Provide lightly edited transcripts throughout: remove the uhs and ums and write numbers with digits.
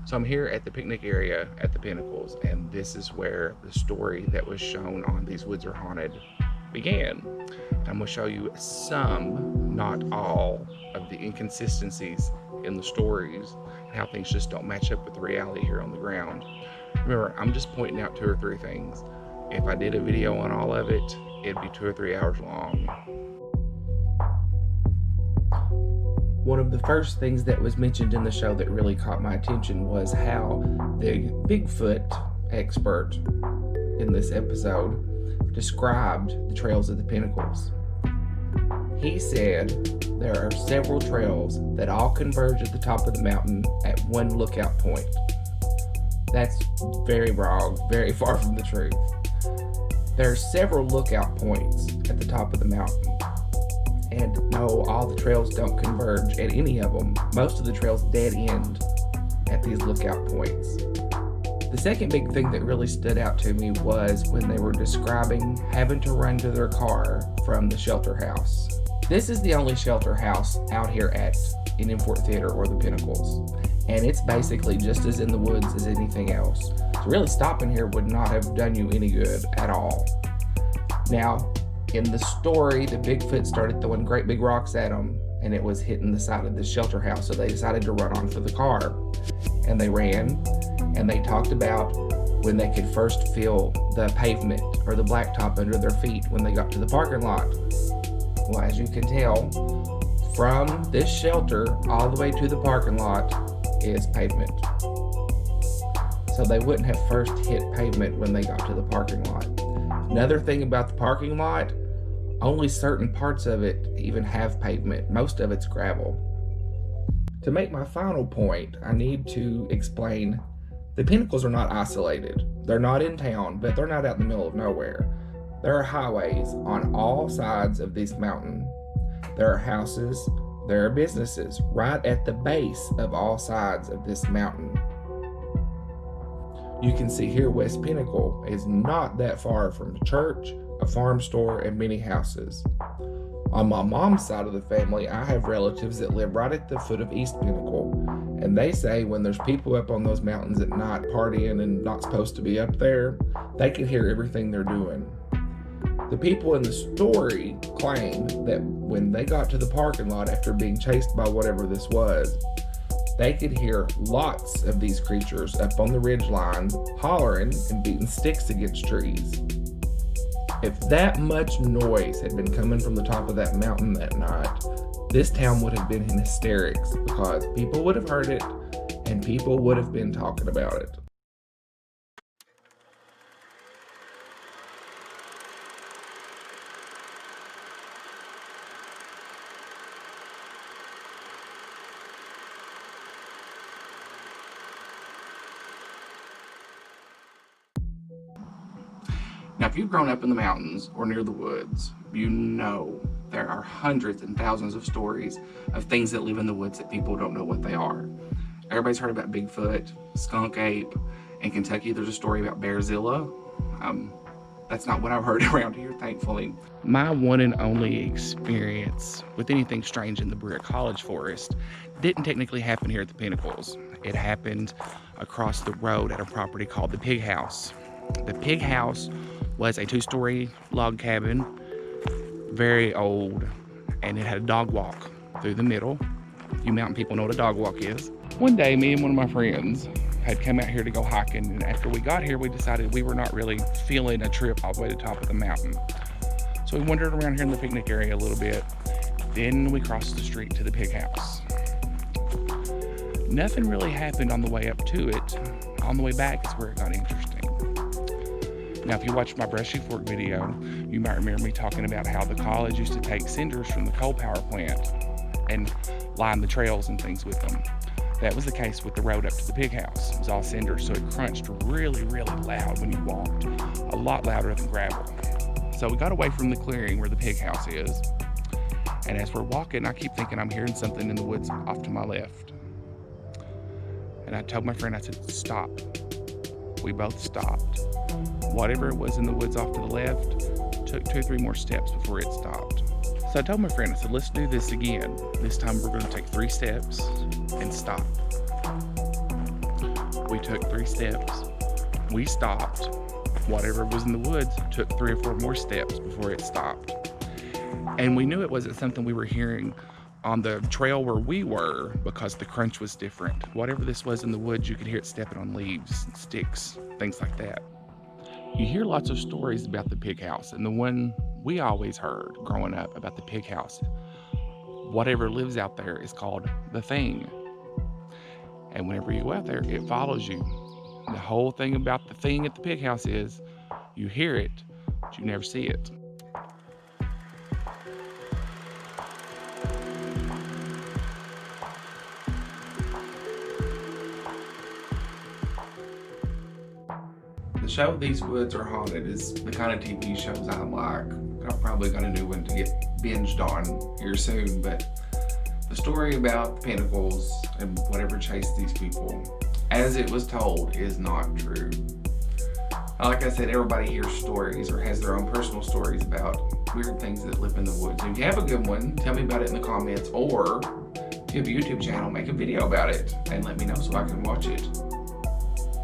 So I'm here at the picnic area at the Pinnacles, and this is where the story that was shown on These Woods Are Haunted began. I'm going to show you some, not all, of the inconsistencies in the stories and how things just don't match up with the reality here on the ground. Remember, I'm just pointing out 2 or 3 things. If I did a video on all of it, it'd be 2 or 3 hours long. One of the first things that was mentioned in the show that really caught my attention was how the Bigfoot expert in this episode described the trails of the Pinnacles. He said there are several trails that all converge at the top of the mountain at one lookout point. That's very wrong, very far from the truth. There are several lookout points at the top of the mountain. And no, all the trails don't converge at any of them. Most of the trails dead end at these lookout points. The second big thing that really stood out to me was when they were describing having to run to their car from the shelter house. This is the only shelter house out here at Fort Theater or the Pinnacles. And it's basically just as in the woods as anything else. So really stopping here would not have done you any good at all. Now, in the story, the Bigfoot started throwing great big rocks at them, and it was hitting the side of the shelter house, so they decided to run onto the car. And they ran, and they talked about when they could first feel the pavement or the blacktop under their feet when they got to the parking lot. Well, as you can tell, from this shelter all the way to the parking lot is pavement. So they wouldn't have first hit pavement when they got to the parking lot. Another thing about the parking lot, only certain parts of it even have pavement. Most of it's gravel. To make my final point, I need to explain the Pinnacles are not isolated. They're not in town, but they're not out in the middle of nowhere. There are highways on all sides of this mountain. There are houses, there are businesses right at the base of all sides of this mountain. You can see here West Pinnacle is not that far from a church, a farm store, and many houses. On my mom's side of the family, I have relatives that live right at the foot of East Pinnacle, and they say when there's people up on those mountains at night partying and not supposed to be up there, they can hear everything they're doing. The people in the story claim that when they got to the parking lot after being chased by whatever this was, they could hear lots of these creatures up on the ridge lines hollering and beating sticks against trees. If that much noise had been coming from the top of that mountain that night, this town would have been in hysterics because people would have heard it and people would have been talking about it. Now, if you've grown up in the mountains or near the woods, you know there are hundreds and thousands of stories of things that live in the woods that people don't know what they are. Everybody's heard about Bigfoot, skunk ape. In Kentucky, there's a story about Bearzilla. That's not what I've heard around here, thankfully. My one and only experience with anything strange in the Berea College Forest didn't technically happen here at the Pinnacles. It happened across the road at a property called the Pigg House. The Pigg House was a 2-story log cabin, very old, and it had a dog walk through the middle. You mountain people know what a dog walk is. One day, me and one of my friends had come out here to go hiking, and after we got here, we decided we were not really feeling a trip all the way to the top of the mountain. So we wandered around here in the picnic area a little bit. Then we crossed the street to the Pigg House. Nothing really happened on the way up to it. On the way back is where it got interesting. Now, if you watched my Brushy Fork video, you might remember me talking about how the college used to take cinders from the coal power plant and line the trails and things with them. That was the case with the road up to the Pigg House. It was all cinders, so it crunched really, really loud when you walked, a lot louder than gravel. So we got away from the clearing where the Pigg House is, and as we're walking, I keep thinking I'm hearing something in the woods off to my left. And I told my friend, I said, stop. We both stopped. Whatever it was in the woods off to the left took 2 or 3 more steps before it stopped. So I told my friend, I said, let's do this again. This time we're going to take 3 steps and stop. we took 3 steps. We stopped. Whatever was in the woods took 3 or 4 more steps before it stopped. And we knew it wasn't something we were hearing on the trail where we were because the crunch was different. Whatever this was in the woods, you could hear it stepping on leaves, sticks, things like that. You hear lots of stories about the Pigg House, and the one we always heard growing up about the Pigg House, whatever lives out there is called the Thing. And whenever you go out there, it follows you. The whole thing about the Thing at the Pigg House is you hear it, but you never see it. The show These Woods Are Haunted is the kind of TV shows I like. I've probably got a new one to get binged on here soon, but the story about the Pinnacles and whatever chased these people, as it was told, is not true. Like I said, everybody hears stories or has their own personal stories about weird things that live in the woods. And if you have a good one, tell me about it in the comments, or if you have a YouTube channel, make a video about it and let me know so I can watch it.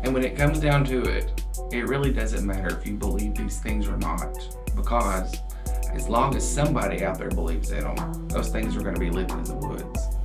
And when it comes down to it, it really doesn't matter if you believe these things or not, because as long as somebody out there believes in them, those things are going to be living in the woods.